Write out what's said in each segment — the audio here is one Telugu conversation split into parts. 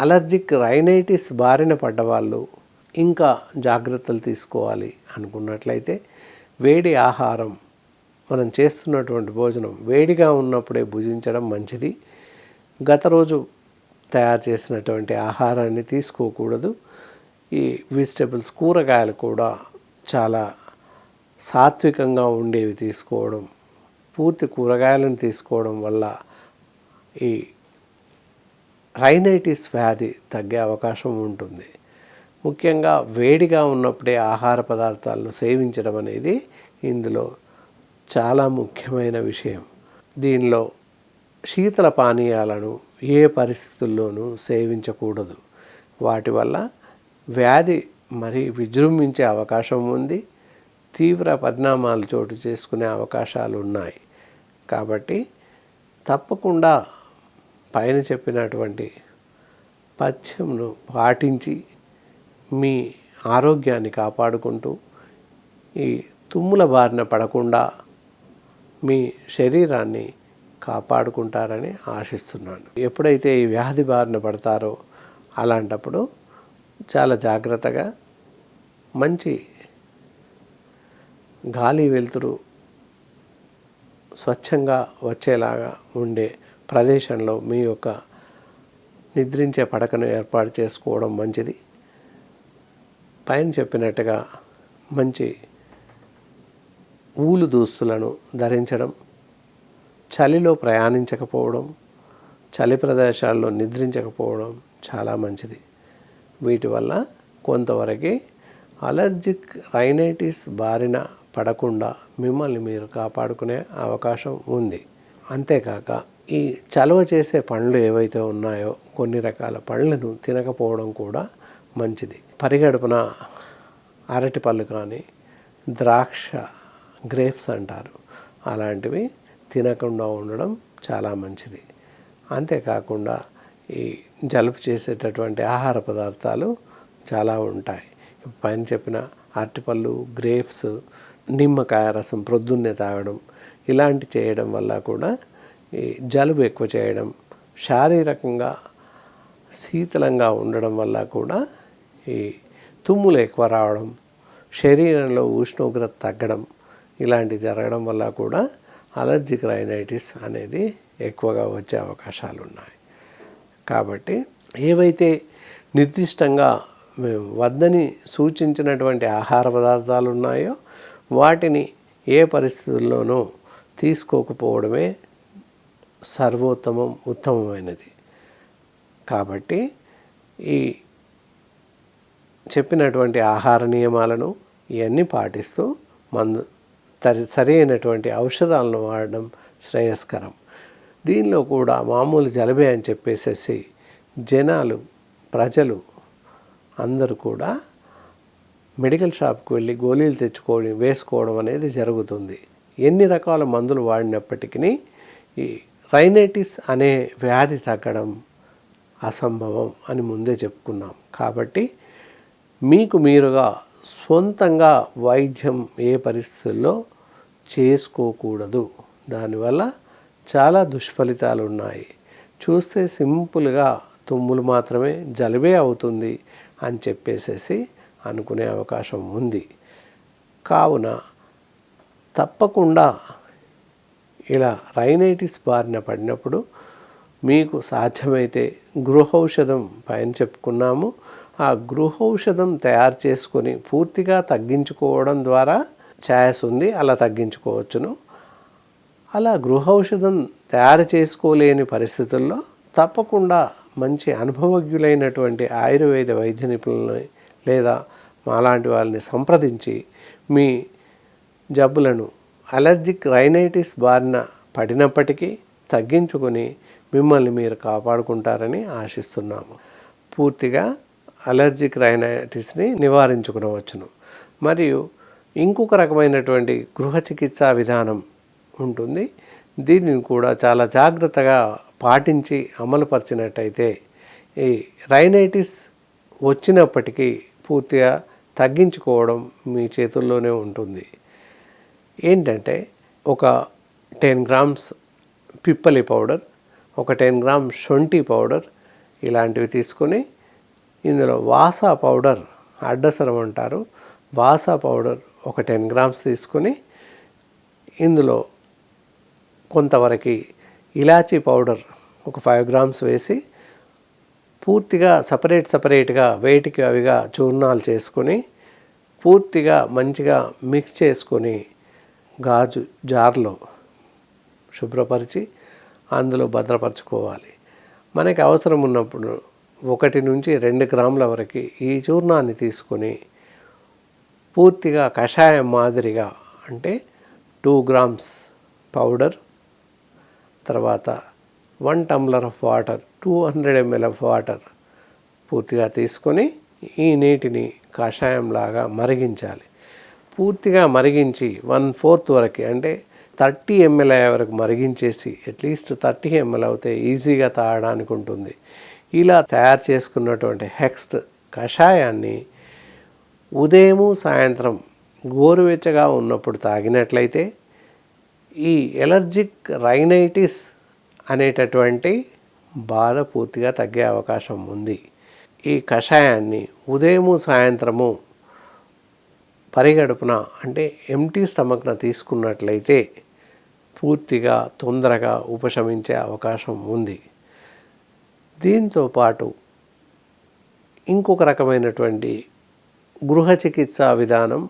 అలర్జిక్ రైనైటిస్ బారిన పడ్డవాళ్ళు ఇంకా జాగ్రత్తలు తీసుకోవాలి అనుకున్నట్లయితే వేడి ఆహారం, మనం చేస్తున్నటువంటి భోజనం వేడిగా ఉన్నప్పుడే భుజించడం మంచిది. గత రోజు తయారు చేసినటువంటి ఆహారాన్ని తీసుకోకూడదు. ఈ వెజిటబుల్స్, కూరగాయలు కూడా చాలా సాత్వికంగా ఉండేవి తీసుకోవడం, పూర్తి కూరగాయలను తీసుకోవడం వల్ల ఈ రైనైటిస్ వ్యాధి తగ్గే అవకాశం ఉంటుంది. ముఖ్యంగా వేడిగా ఉన్నప్పుడే ఆహార పదార్థాలను సేవించడం అనేది ఇందులో చాలా ముఖ్యమైన విషయం. దీనిలో శీతల పానీయాలను ఏ పరిస్థితుల్లోనూ సేవించకూడదు. వాటి వల్ల వ్యాధి మరీ విజృంభించే అవకాశం ఉంది. తీవ్ర పరిణామాలు చోటు చేసుకునే అవకాశాలు ఉన్నాయి. కాబట్టి తప్పకుండా పైన చెప్పినటువంటి పథ్యంను పాటించి మీ ఆరోగ్యాన్ని కాపాడుకుంటూ ఈ తుమ్ముల బారిన పడకుండా మీ శరీరాన్ని కాపాడుకుంటారని ఆశిస్తున్నాను. ఎప్పుడైతే ఈ వ్యాధి బారిన పడతారో అలాంటప్పుడు చాలా జాగ్రత్తగా మంచి గాలి వెలుతురు స్వచ్ఛంగా వచ్చేలాగా ఉండే ప్రదేశంలో మీ యొక్క నిద్రించే పడకను ఏర్పాటు చేసుకోవడం మంచిది. పైన చెప్పినట్టుగా మంచి ఊలు దుస్తులను ధరించడం, చలిలో ప్రయాణించకపోవడం, చలి ప్రదేశాల్లో నిద్రించకపోవడం చాలా మంచిది. వీటి వల్ల కొంతవరకు అలర్జిక్ రైనైటిస్ బారిన పడకుండా మిమ్మల్ని మీరు కాపాడుకునే అవకాశం ఉంది. అంతేకాక ఈ చలువ చేసే పండ్లు ఏవైతే ఉన్నాయో కొన్ని రకాల పండ్లను తినకపోవడం కూడా మంచిది. పరిగడుపున అరటిపళ్ళు కానీ, ద్రాక్ష, గ్రేప్స్ అంటారు, అలాంటివి తినకుండా ఉండడం చాలా మంచిది. అంతేకాకుండా ఈ జలుబు చేసేటటువంటి ఆహార పదార్థాలు చాలా ఉంటాయి. పైన చెప్పిన అరటిపళ్ళు, గ్రేప్స్, నిమ్మకాయ రసం ప్రొద్దున్నే తాగడం, ఇలాంటి చేయడం వల్ల కూడా ఈ జలుబు ఎక్కువ చేయడం, శారీరకంగా శీతలంగా ఉండడం వల్ల కూడా ఈ తుమ్ములు ఎక్కువ రావడం, శరీరంలో ఉష్ణోగ్రత తగ్గడం, ఇలాంటి జరగడం వల్ల కూడా అలర్జిక్ రైనైటిస్ అనేది ఎక్కువగా వచ్చే అవకాశాలు ఉన్నాయి. కాబట్టి ఏవైతే నిర్దిష్టంగా వద్దని సూచించినటువంటి ఆహార పదార్థాలు ఉన్నాయో వాటిని ఏ పరిస్థితుల్లోనూ తీసుకోకపోవడమే సర్వోత్తమం, ఉత్తమమైనది. కాబట్టి ఈ చెప్పినటువంటి ఆహార నియమాలను ఇవన్నీ పాటిస్తూ సరి అయినటువంటి ఔషధాలను వాడడం శ్రేయస్కరం. దీనిలో కూడా మామూలు జలుబే అని చెప్పేసేసి ప్రజలు అందరూ కూడా మెడికల్ షాప్కి వెళ్ళి గోళీలు వేసుకోవడం అనేది జరుగుతుంది. ఎన్ని రకాల మందులు వాడినప్పటికీ ఈ రైనైటిస్ అనే వ్యాధి తగ్గడం అసంభవం అని ముందే చెప్పుకున్నాం. కాబట్టి మీకు మీరుగా సొంతంగా వైద్యం ఏ పరిస్థితుల్లో చేసుకోకూడదు. దానివల్ల చాలా దుష్ఫలితాలు ఉన్నాయి. చూస్తే సింపుల్గా తుమ్ములు మాత్రమే, జలుబే అవుతుంది అని చెప్పేసేసి అనుకునే అవకాశం ఉంది. కావున తప్పకుండా ఇలా రైనైటిస్ బారిన పడినప్పుడు మీకు సాధ్యమైతే గృహౌషధం పైన చెప్పుకున్నాము, ఆ గృహౌషధం తయారు చేసుకొని పూర్తిగా తగ్గించుకోవడం ద్వారా ఛాయస్ ఉంది, అలా తగ్గించుకోవచ్చును. అలా గృహౌషధం తయారు చేసుకోలేని పరిస్థితుల్లో తప్పకుండా మంచి అనుభవజ్ఞులైనటువంటి ఆయుర్వేద వైద్య నిపుణులని లేదా మాలాంటి వాళ్ళని సంప్రదించి మీ జబ్బులను అలర్జిక్ రైనైటిస్ బారిన పడినప్పటికీ తగ్గించుకొని మిమ్మల్ని మీరు కాపాడుకుంటారని ఆశిస్తున్నాము. పూర్తిగా అలర్జిక్ రైనైటిస్ని నివారించుకునవచ్చును. మరియు ఇంకొక రకమైనటువంటి గృహ చికిత్సా విధానం ఉంటుంది. దీనిని కూడా చాలా జాగ్రత్తగా పాటించి అమలుపరిచినట్టయితే ఈ రైనైటిస్ వచ్చినప్పటికీ పూర్తిగా తగ్గించుకోవడం మీ చేతుల్లోనే ఉంటుంది. ఏంటంటే ఒక 10 grams పిప్పలి పౌడర్, ఒక 10 grams శొంఠి పౌడర్, ఇలాంటివి తీసుకొని ఇందులో వాసా పౌడర్, అడ్డసరం అంటారు, వాసా పౌడర్ ఒక 10 గ్రామ్స్ తీసుకొని ఇందులో కొంతవరకు ఇలాచీ పౌడర్ ఒక 5 గ్రామ్స్ వేసి పూర్తిగా సపరేట్గా వేటికి అవిగా చూర్ణాలు చేసుకొని పూర్తిగా మంచిగా మిక్స్ చేసుకొని గాజు జార్లో శుభ్రపరిచి అందులో భద్రపరచుకోవాలి. మనకి అవసరం ఉన్నప్పుడు 1 నుంచి 2 గ్రాముల వరకు ఈ చూర్ణాన్ని తీసుకొని పూర్తిగా కషాయం మాదిరిగా, అంటే 2 గ్రామ్స్ పౌడర్, తర్వాత 1 tumbler of water, 200 ml of water పూర్తిగా తీసుకొని ఈ నీటిని కషాయంలాగా మరిగించాలి. పూర్తిగా మరిగించి 1/4 వరకు, అంటే 30 ml అయ్యే వరకు మరిగించేసి, అట్లీస్ట్ 30 ml అవుతే ఈజీగా తాగడానికి ఉంటుంది. ఇలా తయారు చేసుకున్నటువంటి హెక్స్ట్ కషాయాన్ని ఉదయము సాయంత్రం గోరువెచ్చగా ఉన్నప్పుడు తాగినట్లయితే ఈ ఎలర్జిక్ రైనైటిస్ అనేటటువంటి బాధ పూర్తిగా తగ్గే అవకాశం ఉంది. ఈ కషాయాన్ని ఉదయము సాయంత్రము పరిగడుపున, అంటే ఎంటీ స్టమక్న తీసుకున్నట్లయితే పూర్తిగా తొందరగా ఉపశమించే అవకాశం ఉంది. దీంతో పాటు ఇంకొక రకమైనటువంటి గృహ చికిత్సా విధానం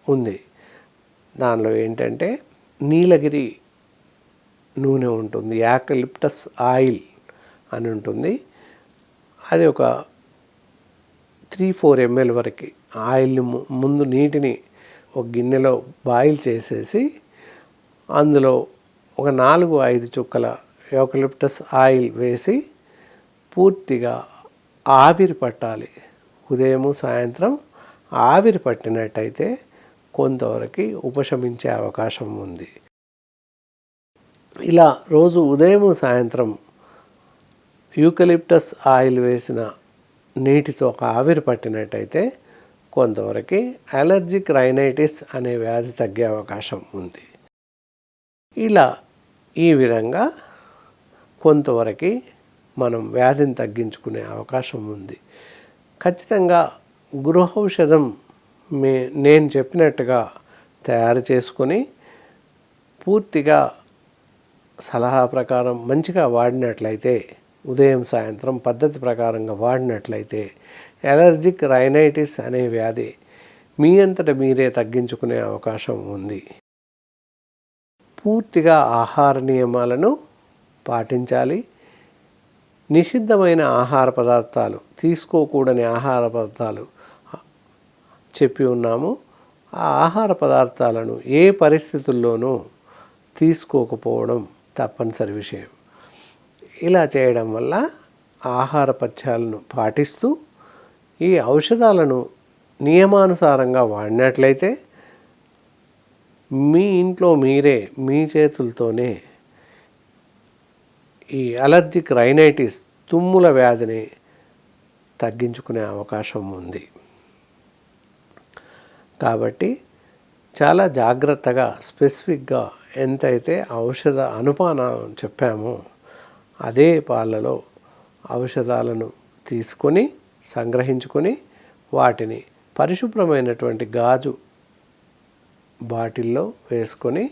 ఉంది. దానిలో ఏంటంటే నీలగిరి నూనె ఉంటుంది, యాకలిప్టస్ ఆయిల్ అని ఉంటుంది. అది ఒక 3-4 ml వరకు ఆయిల్ని ముందు నీటిని ఒక గిన్నెలో బాయిల్ చేసేసి అందులో ఒక 4-5 చుక్కల యూకలిప్టస్ ఆయిల్ వేసి పూర్తిగా ఆవిరి పట్టాలి. ఉదయము సాయంత్రం ఆవిరి పట్టినట్టయితే కొంతవరకు ఉపశమించే అవకాశం ఉంది. ఇలా రోజు ఉదయము సాయంత్రం యూకలిప్టస్ ఆయిల్ వేసిన నీటితో ఆవిరి పట్టినట్టయితే కొంతవరకు అలర్జిక్ రైనైటిస్ అనే వ్యాధి తగ్గే అవకాశం ఉంది. ఇలా ఈ విధంగా కొంతవరకు మనం వ్యాధిని తగ్గించుకునే అవకాశం ఉంది. ఖచ్చితంగా గృహౌషధం నేను చెప్పినట్టుగా తయారు చేసుకొని పూర్తిగా సలహా ప్రకారం మంచిగా వాడినట్లయితే, ఉదయం సాయంత్రం పద్ధతి ప్రకారంగా వాడినట్లయితే ఎలర్జిక్ రైనైటిస్ అనే వ్యాధి మీ అంతట మీరే తగ్గించుకునే అవకాశం ఉంది. పూర్తిగా ఆహార నియమాలను పాటించాలి. నిషిద్ధమైన ఆహార పదార్థాలు, తీసుకోకూడని ఆహార పదార్థాలు చెప్పి ఉన్నాము. ఆ ఆహార పదార్థాలను ఏ పరిస్థితుల్లోనూ తీసుకోకపోవడం తప్పనిసరి విషయం. ఇలా చేయడం వల్ల ఆహార పథ్యాలను పాటిస్తూ ఈ ఔషధాలను నియమానుసారంగా వాడినట్లయితే మీ ఇంట్లో మీరే మీ చేతులతోనే ఈ అలర్జిక్ రైనైటిస్ తుమ్ముల వ్యాధిని తగ్గించుకునే అవకాశం ఉంది. కాబట్టి చాలా జాగ్రత్తగా స్పెసిఫిక్గా ఎంతైతే ఔషధ అనుపానం చెప్పామో అదే పాలలో ఔషధాలను తీసుకొని సంగ్రహించుకొని వాటిని పరిశుభ్రమైనటువంటి గాజు బాటిల్లో వేసుకొని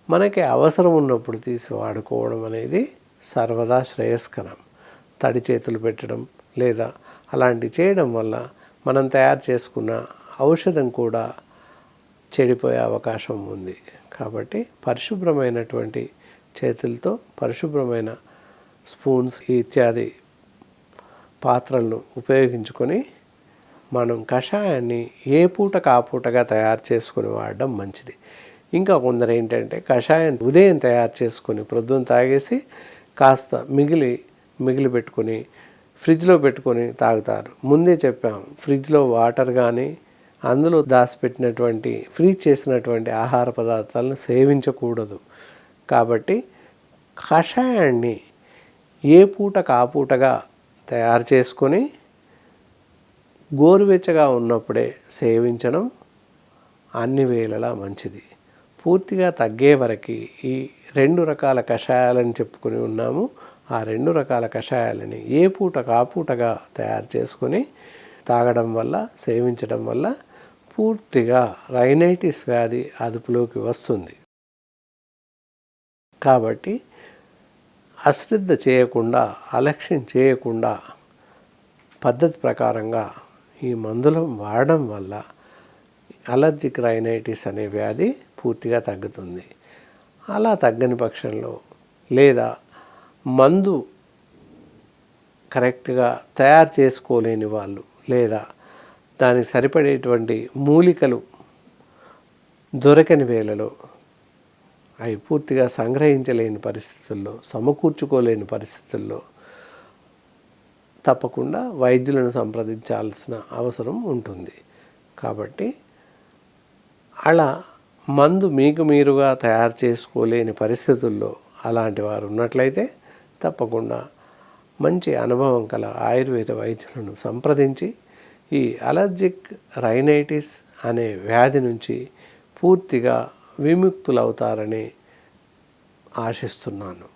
మనకి అవసరం ఉన్నప్పుడు తీసి వాడుకోవడం అనేది సర్వదా శ్రేయస్కరం. తడి చేతులు పెట్టడం లేదా అలాంటి చేయడం వల్ల మనం తయారు చేసుకున్న ఔషధం కూడా చెడిపోయే అవకాశం ఉంది. కాబట్టి పరిశుభ్రమైనటువంటి చేతులతో పరిశుభ్రమైన స్పూన్స్ ఇత్యాది పాత్రలను ఉపయోగించుకొని మనం కషాయాన్ని ఏ పూటకు ఆ పూటగా తయారు చేసుకొని వాడడం మంచిది. ఇంకా కొందరు ఏంటంటే కషాయం ఉదయం తయారు చేసుకొని ప్రొద్దున తాగేసి కాస్త మిగిలి పెట్టుకొని ఫ్రిడ్జ్లో పెట్టుకొని తాగుతారు. ముందే చెప్పాం, ఫ్రిడ్జ్లో వాటర్ కానీ అందులో దాచిపెట్టినటువంటి ఫ్రీజ్ చేసినటువంటి ఆహార పదార్థాలను సేవించకూడదు. కాబట్టి కషాయాన్ని ఏ పూటకు ఆ పూటగా తయారు చేసుకొని గోరువెచ్చగా ఉన్నప్పుడే సేవించడం అన్ని వేళలా మంచిది. పూర్తిగా తగ్గే వరకు ఈ 2 రకాల కషాయాలను చెప్పుకొని ఉన్నాము. ఆ 2 రకాల కషాయాలని ఏ పూటకు ఆ పూటగా తయారు చేసుకొని తాగడం వల్ల, సేవించడం వల్ల పూర్తిగా రైనైటిస్ వ్యాధి అదుపులోకి వస్తుంది. కాబట్టి అశ్రద్ధ చేయకుండా, అలక్ష్యం చేయకుండా పద్ధతి ప్రకారంగా ఈ మందులను వాడడం వల్ల అలర్జిక్ రైనైటిస్ అనే వ్యాధి పూర్తిగా తగ్గుతుంది. అలా తగ్గని పక్షంలో లేదా మందు కరెక్ట్గా తయారు చేసుకోలేని వాళ్ళు లేదా దానికి సరిపడేటువంటి మూలికలు దొరకని వేళలో అవి పూర్తిగా సంగ్రహించలేని పరిస్థితుల్లో, సమకూర్చుకోలేని పరిస్థితుల్లో తప్పకుండా వైద్యులను సంప్రదించాల్సిన అవసరం ఉంటుంది. కాబట్టి అలా మందు మీకు మీరుగా తయారు చేసుకోలేని పరిస్థితుల్లో అలాంటి వారు ఉన్నట్లయితే తప్పకుండా మంచి అనుభవం కల ఆయుర్వేద వైద్యులను సంప్రదించి ఈ అలర్జిక్ రైనైటిస్ అనే వ్యాధి నుంచి పూర్తిగా విముక్తులవుతారని ఆశిస్తున్నాను.